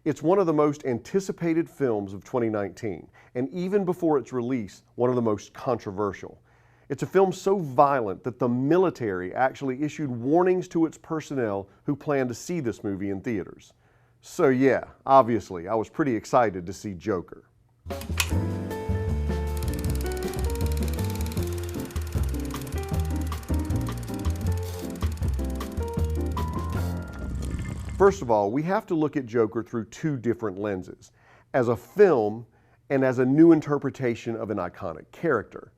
It's one of the most anticipated films of 2019, and even before its release, one of the most controversial. It's a film so violent that the military actually issued warnings to its personnel who planned to see this movie in theaters. So yeah, obviously, I was pretty excited to see Joker. First of all, we have to look at Joker through two different lenses, as a film and as a new interpretation of an iconic character.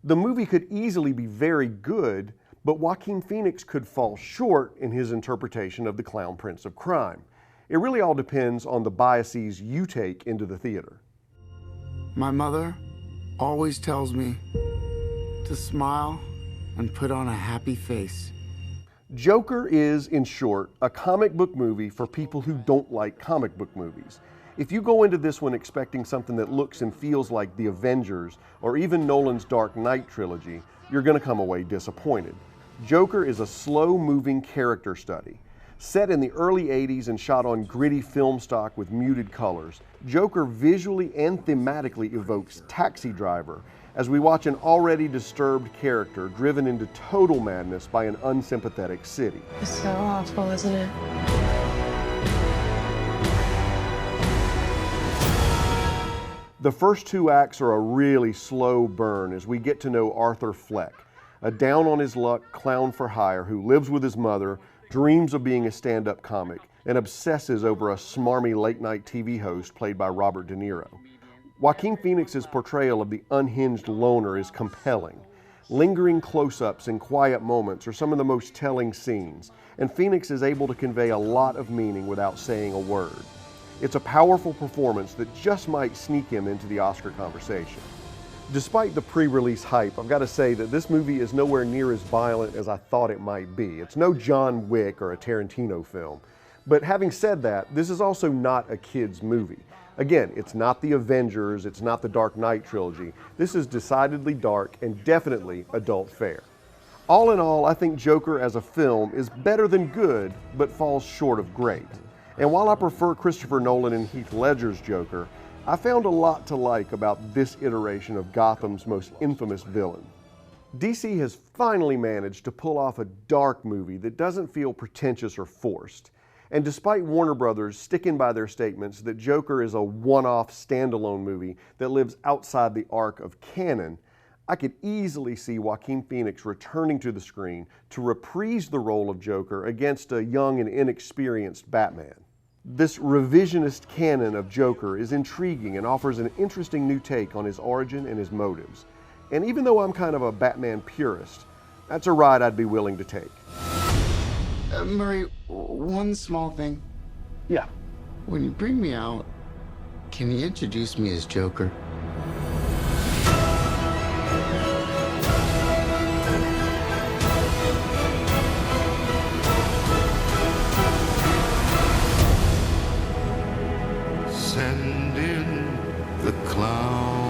The movie could easily be very good, but Joaquin Phoenix could fall short in his interpretation of the Clown Prince of Crime. It really all depends on the biases you take into the theater. My mother always tells me to smile and put on a happy face. Joker is, in short, a comic book movie for people who don't like comic book movies. If you go into this one expecting something that looks and feels like The Avengers or even Nolan's Dark Knight trilogy, you're going to come away disappointed. Joker is a slow-moving character study. Set in the early 80s and shot on gritty film stock with muted colors, Joker visually and thematically evokes Taxi Driver, as we watch an already disturbed character driven into total madness by an unsympathetic city. It's so awful, isn't it? The first two acts are a really slow burn as we get to know Arthur Fleck, a down-on-his-luck clown for hire who lives with his mother, dreams of being a stand-up comic, and obsesses over a smarmy late-night TV host played by Robert De Niro. Joaquin Phoenix's portrayal of the unhinged loner is compelling. Lingering close-ups and quiet moments are some of the most telling scenes, and Phoenix is able to convey a lot of meaning without saying a word. It's a powerful performance that just might sneak him into the Oscar conversation. Despite the pre-release hype, I've got to say that this movie is nowhere near as violent as I thought it might be. It's no John Wick or a Tarantino film. But having said that, this is also not a kid's movie. Again, it's not the Avengers, it's not the Dark Knight trilogy. This is decidedly dark and definitely adult fare. All in all, I think Joker as a film is better than good, but falls short of great. And while I prefer Christopher Nolan and Heath Ledger's Joker, I found a lot to like about this iteration of Gotham's most infamous villain. DC has finally managed to pull off a dark movie that doesn't feel pretentious or forced. And despite Warner Brothers sticking by their statements that Joker is a one-off standalone movie that lives outside the arc of canon, I could easily see Joaquin Phoenix returning to the screen to reprise the role of Joker against a young and inexperienced Batman. This revisionist canon of Joker is intriguing and offers an interesting new take on his origin and his motives. And even though I'm kind of a Batman purist, that's a ride I'd be willing to take. Murray, one small thing. Yeah. When you bring me out, can you introduce me as Joker? Send in the clown.